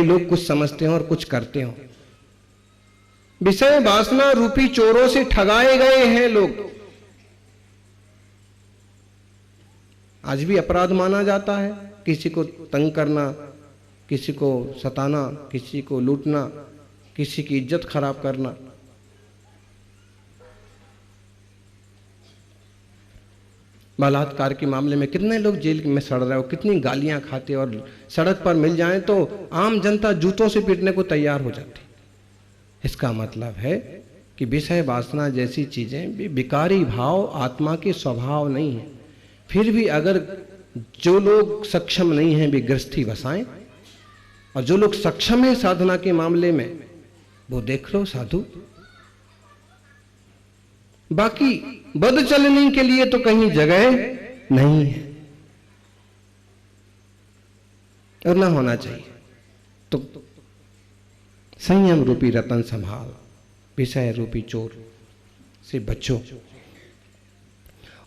लोग कुछ समझते हो और कुछ करते हो। विषय वासना रूपी चोरों से ठगाए गए हैं लोग। आज भी अपराध माना जाता है किसी को तंग करना, किसी को सताना, किसी को लूटना, किसी की इज्जत खराब करना। बलात्कार के मामले में कितने लोग जेल में सड़ रहे हो, कितनी गालियां खाते, और सड़क पर मिल जाए तो आम जनता जूतों से पीटने को तैयार हो जाती। इसका मतलब है कि विषय वासना जैसी चीजें भी विकारी भाव आत्मा के स्वभाव नहीं है। फिर भी अगर जो लोग सक्षम नहीं हैं वे गृहस्थी बसाएं, और जो लोग सक्षम हैं साधना के मामले में वो देख लो साधु। बाकी बद चलने के लिए तो कहीं जगह नहीं है और ना होना चाहिए। तो संयम रूपी रतन संभाल, विषय रूपी चोर से बचो।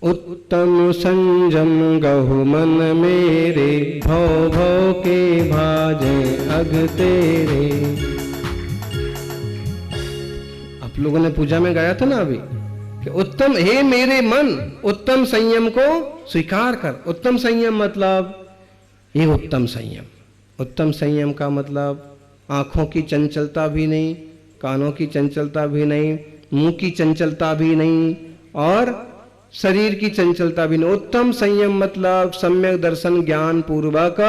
उत्तम संयम गहु मन मेरे, भव भव के भाजे अग तेरे। आप लोगों ने पूजा में गाया था ना अभी कि उत्तम, हे मेरे मन, उत्तम संयम को स्वीकार कर। उत्तम संयम मतलब ये उत्तम संयम। उत्तम संयम का मतलब आंखों की चंचलता भी नहीं, कानों की चंचलता भी नहीं, मुंह की चंचलता भी नहीं और शरीर की चंचलता भी नहीं। उत्तम संयम मतलब सम्यक दर्शन ज्ञान पूर्वक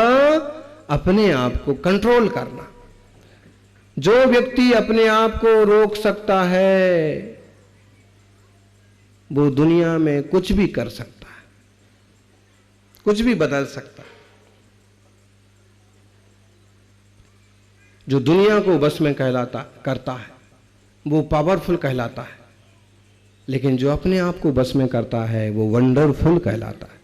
अपने आप को कंट्रोल करना। जो व्यक्ति अपने आप को रोक सकता है वो दुनिया में कुछ भी कर सकता है, कुछ भी बदल सकता है। जो दुनिया को बस में करता है वो पावरफुल कहलाता है, लेकिन जो अपने आप को बस में करता है वो वंडरफुल कहलाता है।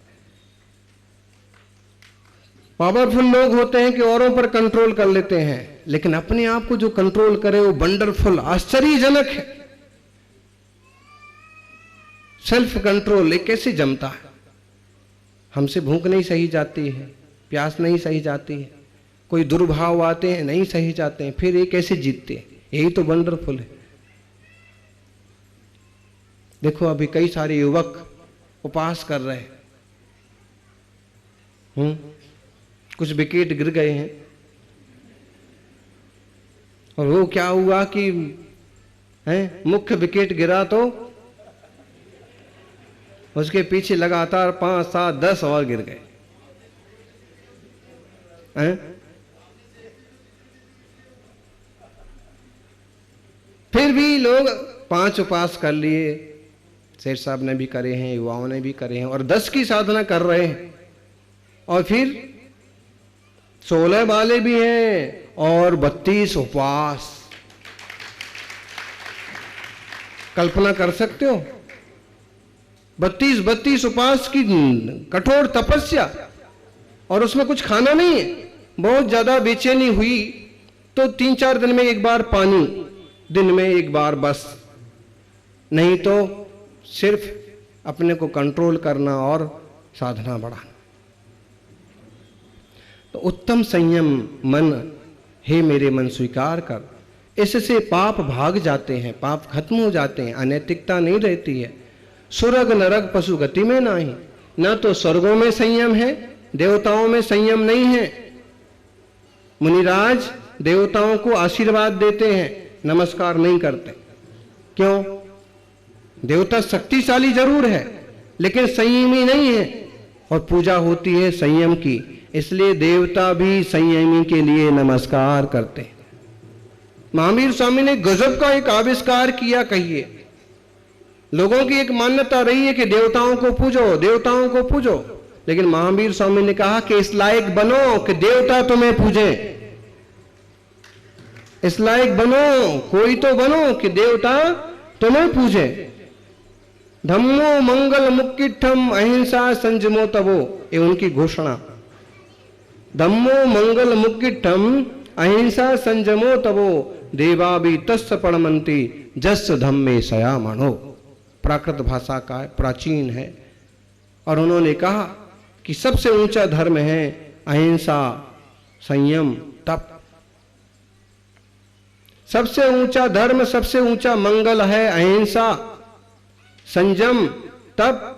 पावरफुल लोग होते हैं कि औरों पर कंट्रोल कर लेते हैं, लेकिन अपने आप को जो कंट्रोल करे वो वंडरफुल, आश्चर्यजनक है। सेल्फ कंट्रोल ये कैसे जमता है? हमसे भूख नहीं सही जाती है, प्यास नहीं सही जाती है, कोई दुर्भाव आते हैं नहीं सही जाते हैं, फिर ये कैसे जीतते हैं? यही तो वंडरफुल है। देखो अभी कई सारे युवक उपवास कर रहे हैं, कुछ विकेट गिर गए हैं और वो क्या हुआ कि मुख्य विकेट गिरा तो उसके पीछे लगातार 5, 7, 10 और गिर गए। फिर भी लोग 5 उपवास कर लिए, शेर साहब ने भी करे हैं, युवाओं ने भी करे हैं, और 10 की साधना कर रहे हैं, और फिर 16 वाले भी हैं और 32 उपवास। कल्पना कर सकते हो 32 उपवास की कठोर तपस्या, और उसमें कुछ खाना नहीं है। बहुत ज्यादा बेचैनी हुई तो 3-4 दिन में एक बार पानी, दिन में एक बार बस, नहीं तो सिर्फ अपने को कंट्रोल करना और साधना बढ़ाना। तो उत्तम संयम मन, हे मेरे मन स्वीकार कर। इससे पाप भाग जाते हैं, पाप खत्म हो जाते हैं, अनैतिकता नहीं रहती है। सुरग नरक पशु गति में नहीं, न तो स्वर्गों में संयम है, देवताओं में संयम नहीं है। मुनिराज देवताओं को आशीर्वाद देते हैं, नमस्कार नहीं करते। क्यों? देवता शक्तिशाली जरूर है लेकिन संयमी नहीं है, और पूजा होती है संयम की, इसलिए देवता भी संयमी के लिए नमस्कार करते हैं। महावीर स्वामी ने गजब का एक आविष्कार किया। कहिए, लोगों की एक मान्यता रही है कि देवताओं को पूजो, देवताओं को पूजो, लेकिन महावीर स्वामी ने कहा कि इस लायक बनो कि देवता तुम्हें पूजे। इस लायक बनो, कोई तो बनो कि देवता तुम्हें पूजे। धम्मो मंगल मुक्किठम अहिंसा संजमो तबो, ये उनकी घोषणा। धम्मो मंगल मुक्किठम अहिंसा संजमो तबो, देवा भी तस् पड़मंती जस धम्मे सया मनो। प्राकृत भाषा का प्राचीन है, और उन्होंने कहा कि सबसे ऊंचा धर्म है अहिंसा, संयम, तप। सबसे ऊंचा धर्म, सबसे ऊंचा मंगल है अहिंसा, संयम, तप।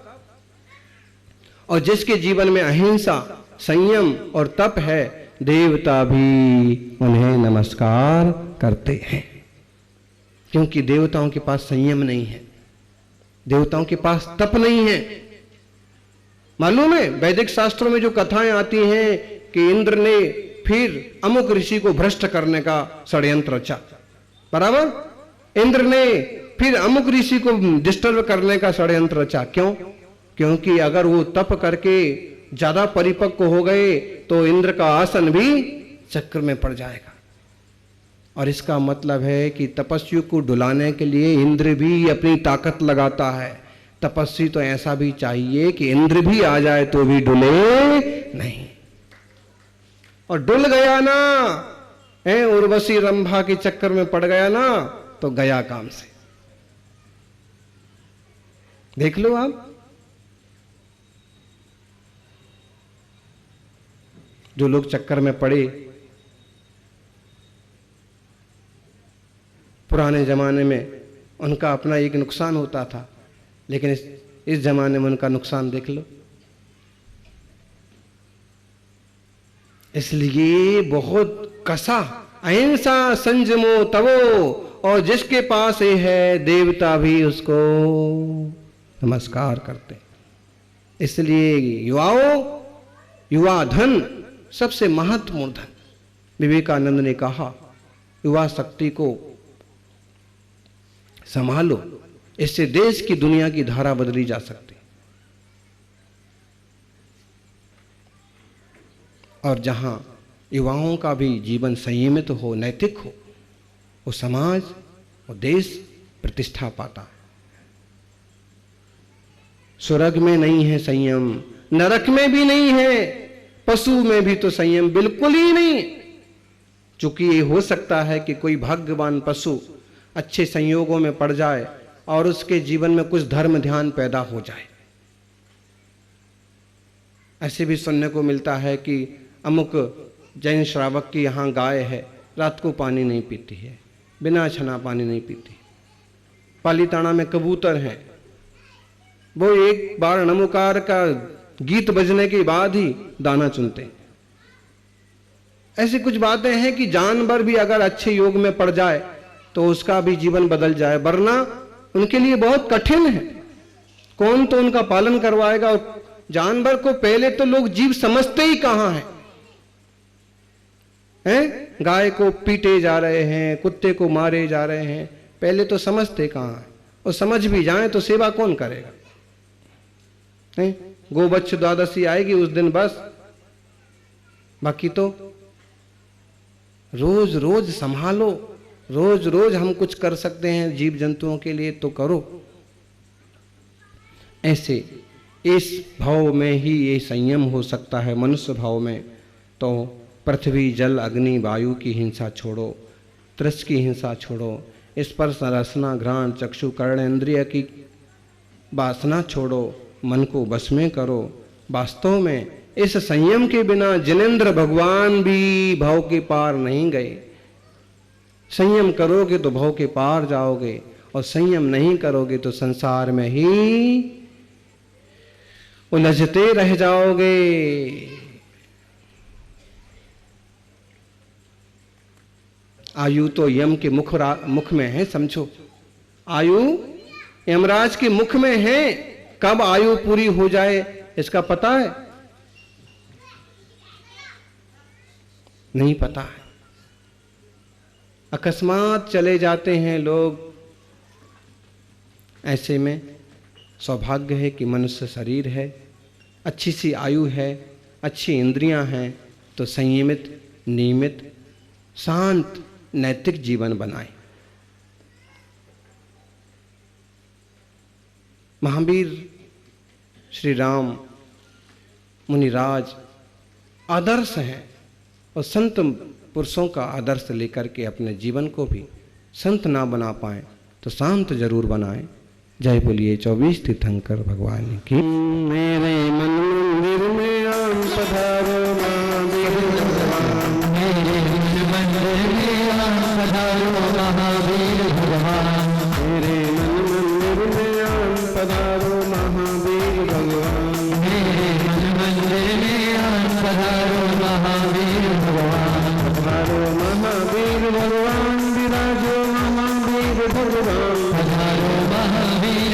और जिसके जीवन में अहिंसा, संयम और तप है, देवता भी उन्हें नमस्कार करते हैं। क्योंकि देवताओं के पास संयम नहीं है, देवताओं के पास तप नहीं है। मालूम है वैदिक शास्त्रों में जो कथाएं आती हैं कि इंद्र ने फिर अमुक ऋषि को भ्रष्ट करने का षड्यंत्र रचा, बराबर। इंद्र ने फिर अमुक ऋषि को डिस्टर्ब करने का षड्यंत्र रचा। क्यों? क्योंकि अगर वो तप करके ज्यादा परिपक्व हो गए तो इंद्र का आसन भी चक्र में पड़ जाएगा। और इसका मतलब है कि तपस्वी को डुलाने के लिए इंद्र भी अपनी ताकत लगाता है। तपस्वी तो ऐसा भी चाहिए कि इंद्र भी आ जाए तो भी डुले नहीं। और डुल गया ना, उर्वशी रंभा के चक्कर में पड़ गया ना, तो गया काम से। देख लो आप, जो लोग चक्कर में पड़े, पुराने जमाने में उनका अपना एक नुकसान होता था, लेकिन इस जमाने में उनका नुकसान देख लो। इसलिए बहुत कसा, अहिंसा संयमो तवो, और जिसके पास ये है देवता भी उसको नमस्कार करते। इसलिए युवाओं, युवा धन सबसे महत्वपूर्ण धन। विवेकानंद ने कहा युवा शक्ति को संभालो, इससे देश की दुनिया की धारा बदली जा सकती। और जहां युवाओं का भी जीवन संयमित हो, नैतिक हो, वो समाज और देश प्रतिष्ठा पाता है। स्वर्ग में नहीं है संयम, नरक में भी नहीं है, पशु में भी तो संयम बिल्कुल ही नहीं। चूंकि ये हो सकता है कि कोई भाग्यवान पशु अच्छे संयोगों में पड़ जाए और उसके जीवन में कुछ धर्म ध्यान पैदा हो जाए। ऐसे भी सुनने को मिलता है कि अमुक जैन श्रावक की यहाँ गाय है, रात को पानी नहीं पीती है, बिना छना पानी नहीं पीती। पालीताना में कबूतर हैं, वो एक बार नमोकार का गीत बजने के बाद ही दाना चुनते हैं। ऐसी कुछ बातें हैं कि जानवर भी अगर अच्छे योग में पड़ जाए तो उसका भी जीवन बदल जाए, वरना उनके लिए बहुत कठिन है। कौन तो उनका पालन करवाएगा। और जानवर को पहले तो लोग जीव समझते ही कहां हैं? गाय को पीटे जा रहे हैं, कुत्ते को मारे जा रहे हैं, पहले तो समझते कहां हैं। और समझ भी जाए तो सेवा कौन करेगा? गोवत्स द्वादशी आएगी उस दिन बस, बाकी तो रोज रोज संभालो। रोज रोज हम कुछ कर सकते हैं जीव जंतुओं के लिए तो करो। ऐसे इस भाव में ही ये संयम हो सकता है। मनुष्य भाव में तो पृथ्वी जल अग्नि वायु की हिंसा छोड़ो, त्रिश की हिंसा छोड़ो, स्पर्श रसना घ्राण चक्षु कर्ण इंद्रिय की वासना छोड़ो, मन को बस में करो। वास्तव में इस संयम के बिना जिनेंद्र भगवान भी भव के पार नहीं गए। संयम करोगे तो भव के पार जाओगे, और संयम नहीं करोगे तो संसार में ही उलझते रह जाओगे। आयु तो यम के मुख में है, समझो। आयु यमराज के मुख में है। कब आयु पूरी हो जाए इसका पता है? नहीं पता है। अकस्मात चले जाते हैं लोग। ऐसे में सौभाग्य है कि मनुष्य शरीर है, अच्छी सी आयु है, अच्छी इंद्रियां हैं, तो संयमित, नियमित, शांत, नैतिक जीवन बनाए। महावीर श्री राम मुनिराज आदर्श हैं, और संत पुरुषों का आदर्श लेकर के अपने जीवन को भी संत ना बना पाए तो शांत जरूर बनाए। जय बोलिए 24 तीर्थंकर भगवान की। मेरे मन मंदिर में आम पधारो मेरे मन मंदिर में आम पधारो।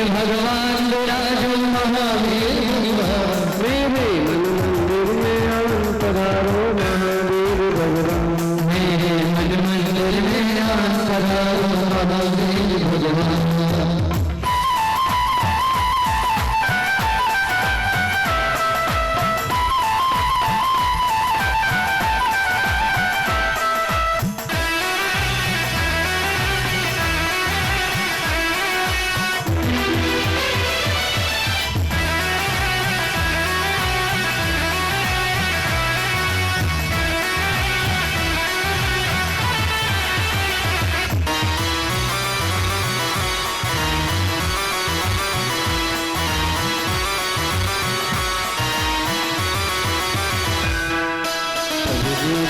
भगवान विराजो महावीर भगवान। मेरे मन मंदिर में आन पधारो महावीर भगवान। मेरे मन मंदिर में आन पधारो महावीर भगवान।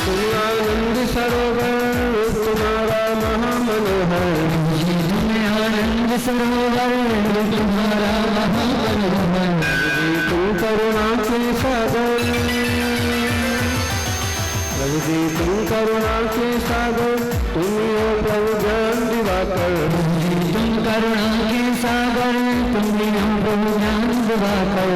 तुम आनंद सरोवर तुम्हारा महामनोहर। तुम्हें आनंद सरोवर तुम्हारा महामनोहर। तुम करुणा के सागर, प्रभु जी तुम करुणा के सागर, तुम हो प्रभु ज्ञान दिवाकर। तुम करुणा के सागर, तुम हो प्रभु ज्ञान दिवाकर।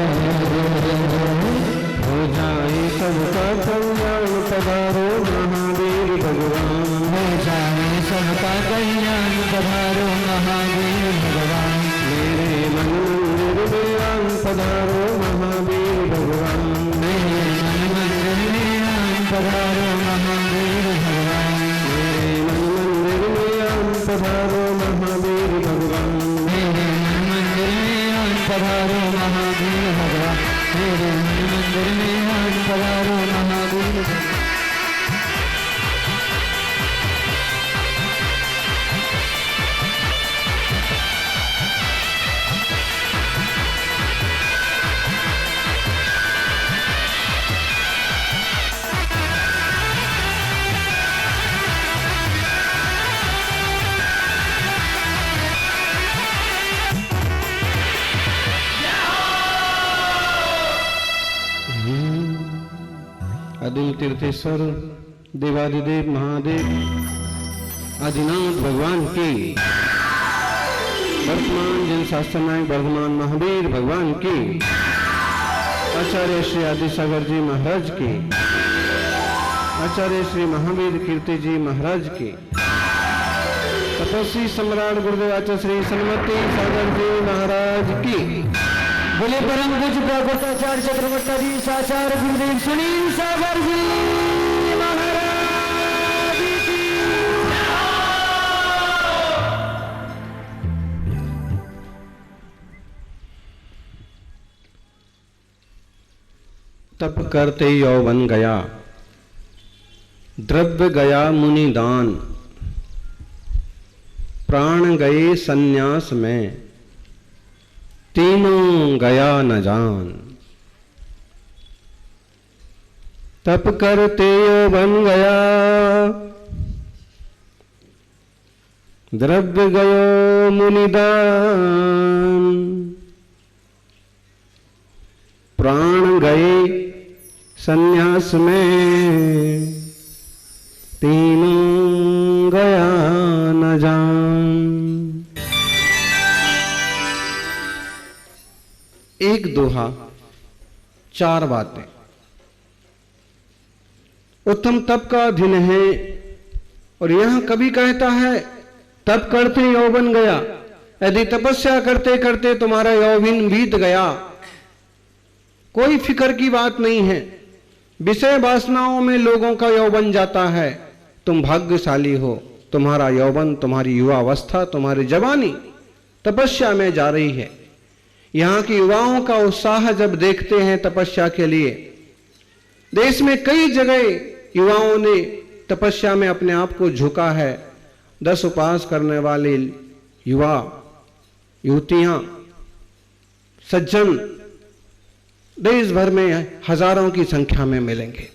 हो जाए सबका कल्याण पधारो महावीर भगवान। हो जाए सबका कल्याण पधारो महावीर भगवान। मेरे मन मंदिर में आन पधारो महावीर भगवान। मेरे मन मंदिर में आन पधारो महावीर भगवान। मेरे मन मंदिर में आन पधारो महावीर भगवान। मेरे मन मंदिर में आन पधारो महावीर भगवान। मेरे मन मंदिर में आन पधारो महावीर भगवान। अदिल तीर्थेश्वर देवादिदेव महादेव आदिनाथ भगवान की, वर्तमान जन शास्त्र नायक वर्धमान महावीर भगवान की, आचार्य श्री आदि सागर जी महाराज की, आचार्य श्री महावीर कीर्ति जी महाराज की, तपस्वी सम्राट गुरुदेव आचार्य श्री सन्मति सागर जी महाराज की, बोले परम पूज्य प्रगटाचार्य चक्रवर्ती साचार्य गुरुदेव सुनील सागर जी महाराज की। तप करते यौवन गया, द्रव्य गया मुनि दान, प्राण गए सन्यास में, तीनों गया न जान। तप करते यौवन गया, द्रव्य गयो मुनिदान, प्राण गए सन्यास में, तीनों गया न जान। एक दोहा, चार बातें। उत्तम तप का दिन है और यहां कवि कहता है तप करते यौवन गया। यदि तपस्या करते करते तुम्हारा यौवन बीत गया, कोई फिक्र की बात नहीं है, विषय वासनाओं में लोगों का यौवन जाता है, तुम भाग्यशाली हो, तुम्हारा यौवन, तुम्हारी युवावस्था, तुम्हारी जवानी तपस्या में जा रही है। यहाँ के युवाओं का उत्साह जब देखते हैं तपस्या के लिए, देश में कई जगह युवाओं ने तपस्या में अपने आप को झुका है। 10 उपवास करने वाले युवा युवतियां सज्जन देश भर में हजारों की संख्या में मिलेंगे।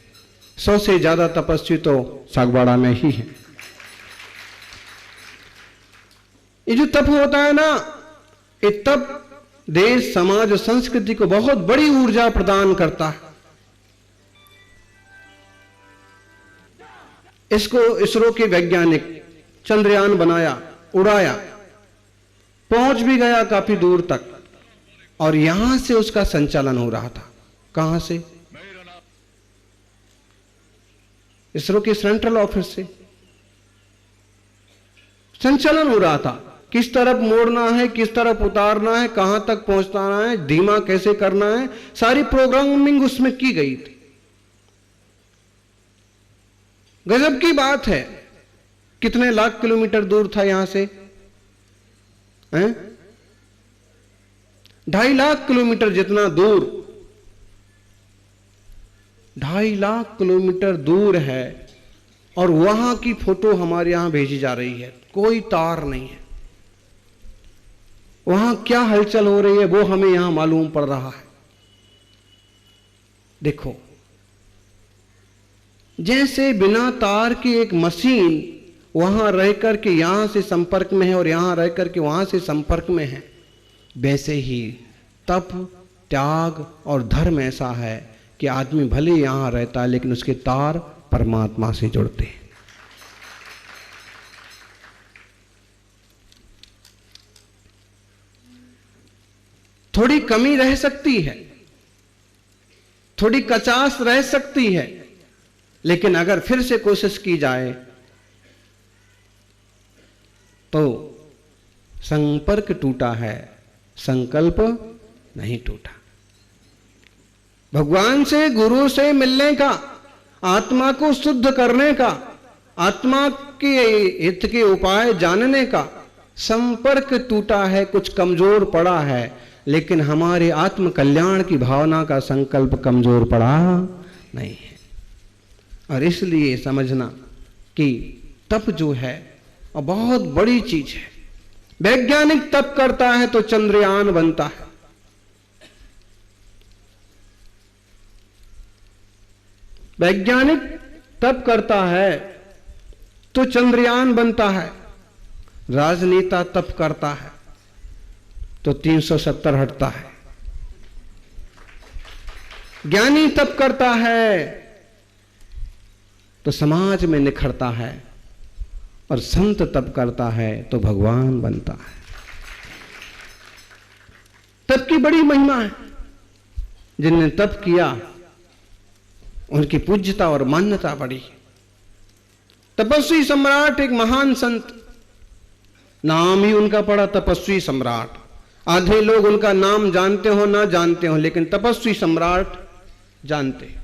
100 से ज्यादा तपस्वी तो सागवाड़ा में ही है। ये जो तप होता है ना, ये तप देश, समाज और संस्कृति को बहुत बड़ी ऊर्जा प्रदान करता है। इसको इसरो के वैज्ञानिक चंद्रयान बनाया, उड़ाया, पहुंच भी गया काफी दूर तक, और यहां से उसका संचालन हो रहा था। कहां से? इसरो के सेंट्रल ऑफिस से संचालन हो रहा था। किस तरफ मोड़ना है, किस तरफ उतारना है, कहां तक पहुंचना है, धीमा कैसे करना है, सारी प्रोग्रामिंग उसमें की गई थी। गजब की बात है। कितने लाख किलोमीटर दूर था यहां से? 2.5 लाख किलोमीटर जितना दूर, 2.5 लाख किलोमीटर दूर है, और वहां की फोटो हमारे यहां भेजी जा रही है। कोई तार नहीं है, वहां क्या हलचल हो रही है वो हमें यहां मालूम पड़ रहा है। देखो, जैसे बिना तार की एक मशीन वहां रह करके यहां से संपर्क में है और यहां रह करके वहां से संपर्क में है, वैसे ही तप, त्याग और धर्म ऐसा है कि आदमी भले यहां रहता है लेकिन उसके तार परमात्मा से जुड़ते हैं। थोड़ी कमी रह सकती है, थोड़ी कचास रह सकती है, लेकिन अगर फिर से कोशिश की जाए तो संपर्क टूटा है, संकल्प नहीं टूटा। भगवान से, गुरु से मिलने का, आत्मा को शुद्ध करने का, आत्मा के हित के उपाय जानने का संपर्क टूटा है, कुछ कमजोर पड़ा है, लेकिन हमारे आत्म कल्याण की भावना का संकल्प कमजोर पड़ा नहीं है। और इसलिए समझना कि तप जो है और बहुत बड़ी चीज है। वैज्ञानिक तप करता है तो चंद्रयान बनता है, वैज्ञानिक तप करता है तो चंद्रयान बनता है। राजनेता तप करता है तो 370 हटता है। ज्ञानी तप करता है तो समाज में निखरता है, और संत तप करता है तो भगवान बनता है। तप की बड़ी महिमा है। जिनने तप किया उनकी पूज्यता और मान्यता बढ़ी। तपस्वी सम्राट एक महान संत, नाम ही उनका पड़ा तपस्वी सम्राट। आधे लोग उनका नाम जानते हो ना जानते हो, लेकिन तपस्वी सम्राट जानते।